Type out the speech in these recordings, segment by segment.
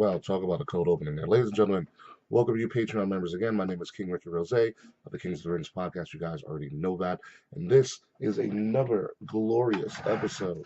Well, talk about a cold opening there. Ladies and gentlemen, welcome to you Patreon members again. My name is King Rickie of the Kings of the Rings podcast. You guys already know that. And this is another glorious episode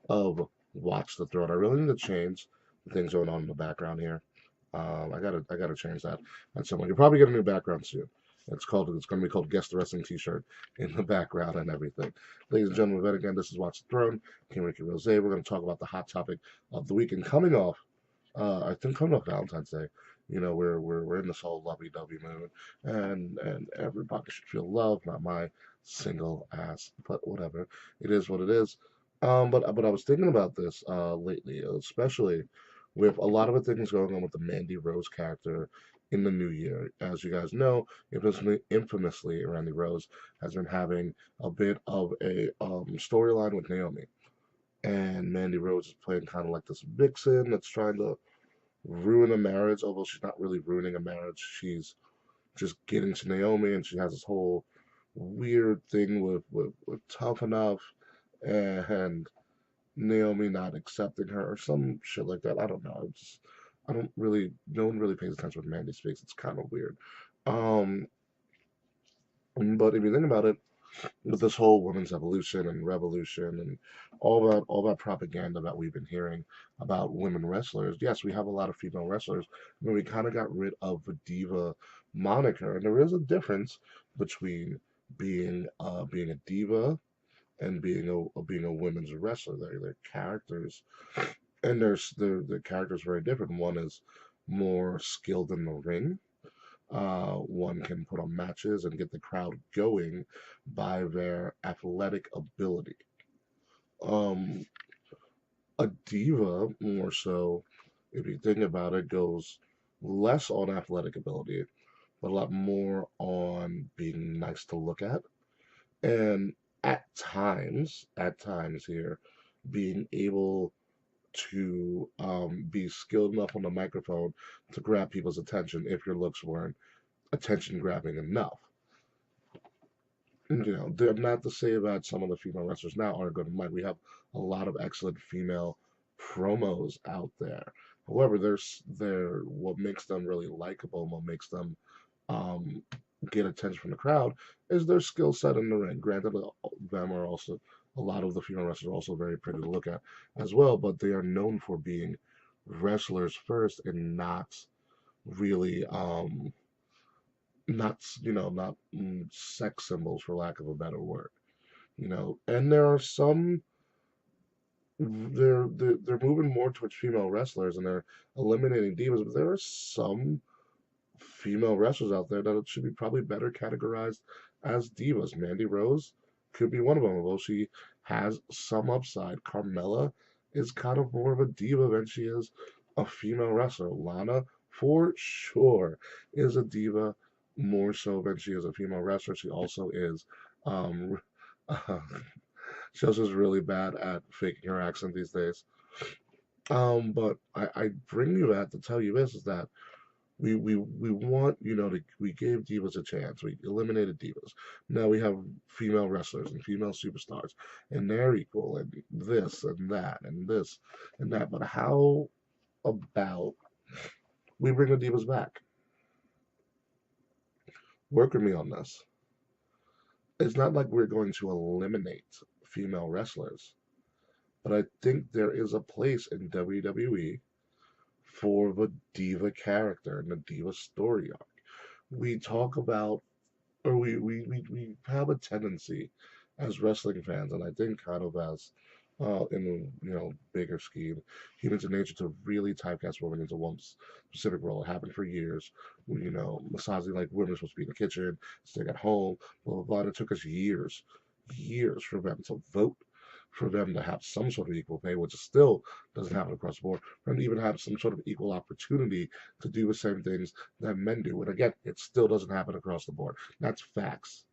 of Watch the Throne. I really need to change the things going on in the background here. I gotta change that at some point. You'll probably get a new background soon. It's gonna be called Guess the Wrestling T-shirt in the background and everything. Ladies and gentlemen, then again, this is Watch the Throne, King Rickie Rose. We're gonna talk about the hot topic of the week and coming off I think coming up Valentine's Day, we're in this whole lovey-dovey mood, and everybody should feel love, not my single ass, but whatever, it is what it is. But I was thinking about this lately, especially with a lot of the things going on with the Mandy Rose character in the new year. As you guys know, infamously, Randy Rose has been having a bit of a storyline with Naomi. And Mandy Rose is playing kind of like this vixen that's trying to ruin a marriage, although she's not really ruining a marriage. She's just getting to Naomi, and she has this whole weird thing with Tough Enough and Naomi not accepting her or some shit like that. I don't know. I don't really, no one really pays attention with Mandy speaks. It's kind of weird. Um, but if you think about it, with this whole women's evolution and revolution and all that propaganda that we've been hearing about women wrestlers. Yes, we have a lot of female wrestlers, but we kind of got rid of the diva moniker, and there is a difference between being a diva and being a women's wrestler. They're characters, and their characters very different. One is more skilled in the ring. One can put on matches and get the crowd going by their athletic ability. Um, a diva, more so, if you think about it, goes less on athletic ability, but a lot more on being nice to look at. And at times here, being able to be skilled enough on the microphone to grab people's attention if your looks weren't attention grabbing enough. They're not to say that some of the female wrestlers now aren't good. Like we have a lot of excellent female promos out there. However, they're what makes them really likable, what makes them um, get attention from the crowd is their skill set in the ring. Granted, them are also a lot of the female wrestlers are also very pretty to look at as well, but they are known for being wrestlers first and not really not sex symbols for lack of a better word. And there are some they're moving more towards female wrestlers and they're eliminating divas, but there are some female wrestlers out there that should be probably better categorized as divas. Mandy Rose could be one of them, although she has some upside. Carmella is kind of more of a diva than she is a female wrestler. Lana, for sure, is a diva more so than she is a female wrestler. She also is, um, she also is really bad at faking her accent these days. But I bring you that to tell you this is that we want we gave divas a chance. We eliminated divas. Now we have female wrestlers and female superstars, and they're equal, and this and that and this and that. But how about we bring the divas back? Work with me on this. It's not like we're going to eliminate female wrestlers, but I think there is a place in WWE for the diva character and the diva story arc. We talk about, or we have a tendency as wrestling fans, and I think kind of as in bigger scheme, humans in nature to really typecast women into one specific role. It happened for years. Massaging like women are supposed to be in the kitchen, stay at home, blah blah blah. And it took us years for them to vote, for them to have some sort of equal pay, which still doesn't happen across the board, for them to even have some sort of equal opportunity to do the same things that men do. And again, it still doesn't happen across the board. That's facts.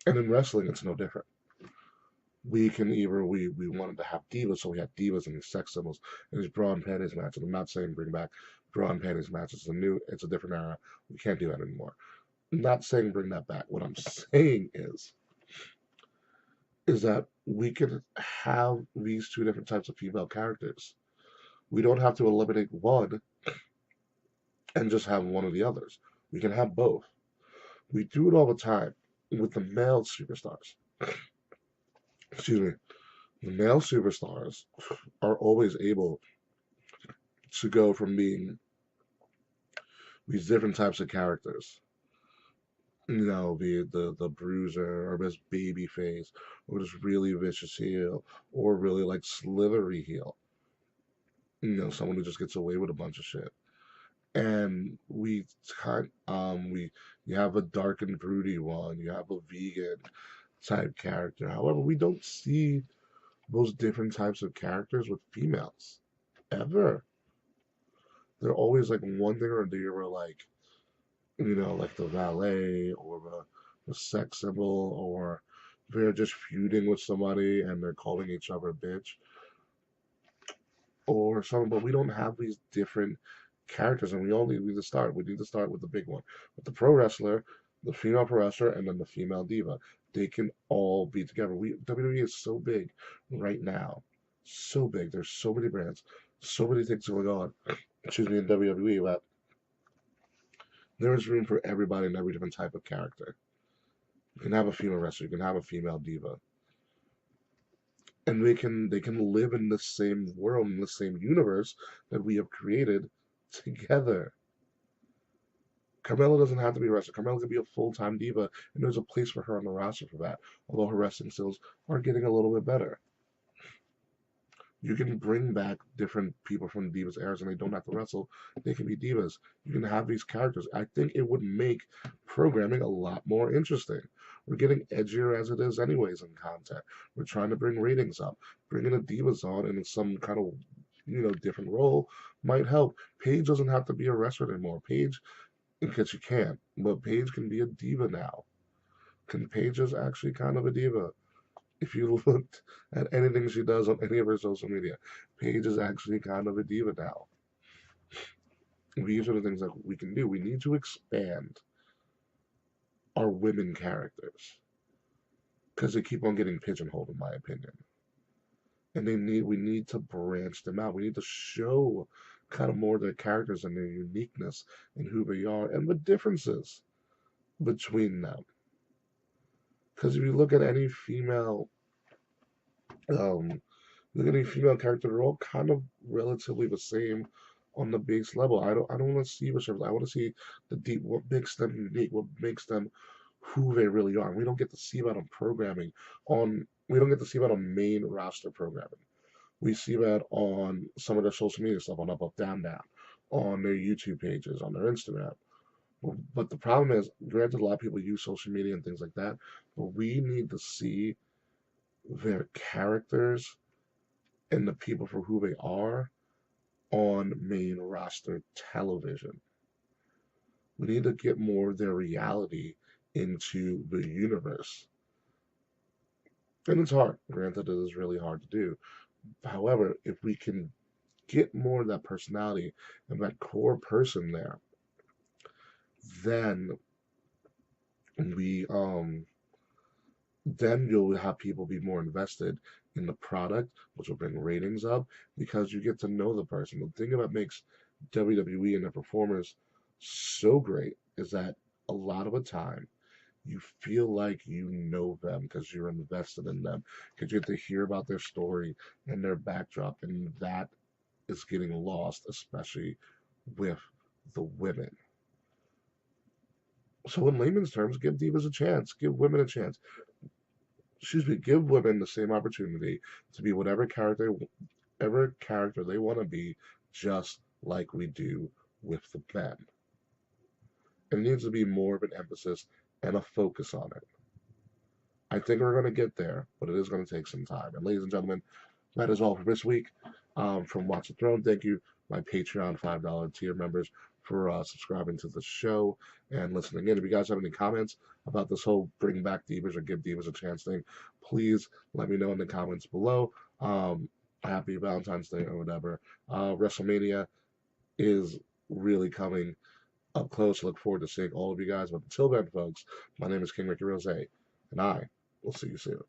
And in wrestling, it's no different. We can either we wanted to have divas, so we have divas and these sex symbols and these bra and panties matches. I'm not saying bring back bra and panties matches. It's a different era. We can't do that anymore. I'm not saying bring that back. What I'm saying is that we could have these two different types of female characters. We don't have to eliminate one and just have one of the others. We can have both. We do it all the time with the male superstars. Excuse me. The male superstars are always able to go from being these different types of characters. Be it the bruiser or this baby face, or this really vicious heel, or really like slithery heel. Someone who just gets away with a bunch of shit. And you have a dark and broody one, you have a vegan type character. However, we don't see those different types of characters with females ever. They're always like one thing or the other, like like the valet or the sex symbol, or they're just feuding with somebody and they're calling each other a bitch or something. But we don't have these different characters, and we only need to start. We need to start with the big one, with the pro wrestler, the female pro wrestler, and then the female diva. They can all be together. WWE is so big right now, so big. There's so many brands, so many things going on. Excuse me, in WWE, that there is room for everybody and every different type of character. You can have a female wrestler, you can have a female diva, and they can live in the same world, in the same universe that we have created together. Carmella doesn't have to be a wrestler. Carmella can be a full-time diva, and there's a place for her on the roster for that. Although her wrestling skills are getting a little bit better. You can bring back different people from the Divas eras, and they don't have to wrestle. They can be divas. You can have these characters. I think it would make programming a lot more interesting. We're getting edgier as it is anyways in content. We're trying to bring ratings up. Bringing the divas on in some kind of different role might help. Paige doesn't have to be a wrestler anymore. Paige, because she can, but Paige can be a diva now. Paige is actually kind of a diva. If you looked at anything she does on any of her social media, Paige is actually kind of a diva now. These are the things that we can do. We need to expand our women characters because they keep on getting pigeonholed, in my opinion. And we need to branch them out. We need to show kind of more of their characters and their uniqueness and who they are and the differences between them. Because if you look at any female character, they're all kind of relatively the same on the base level. I don't want to see the surface. I want to see the deep, what makes them unique, what makes them who they really are. We don't get to see that on programming. We don't get to see that on main roster programming. We see that on some of their social media stuff, on Up Down Down, on their YouTube pages, on their Instagram. But the problem is, granted, a lot of people use social media and things like that, but we need to see their characters and the people for who they are on main roster television. We need to get more of their reality into the universe. And it's hard. Granted, it is really hard to do. However, if we can get more of that personality and that core person there, then we then you'll have people be more invested in the product, which will bring ratings up because you get to know the person. The thing that makes WWE and their performers so great is that a lot of the time you feel like you know them because you're invested in them, because you get to hear about their story and their backdrop, and that is getting lost, especially with the women. So in layman's terms, give divas a chance, give women a chance. Excuse me, give women the same opportunity to be whatever character they want to be, just like we do with the men. It needs to be more of an emphasis and a focus on it. I think we're going to get there, but it is going to take some time. And ladies and gentlemen, that is all for this week. From Watch the Throne, thank you, my Patreon $5 tier members, for subscribing to the show and listening in. If you guys have any comments about this whole bring back divas or give divas a chance thing, please let me know in the comments below. Happy Valentine's Day or whatever. WrestleMania is really coming up close. Look forward to seeing all of you guys. But until then, folks, my name is King Rickie Rose, and I will see you soon.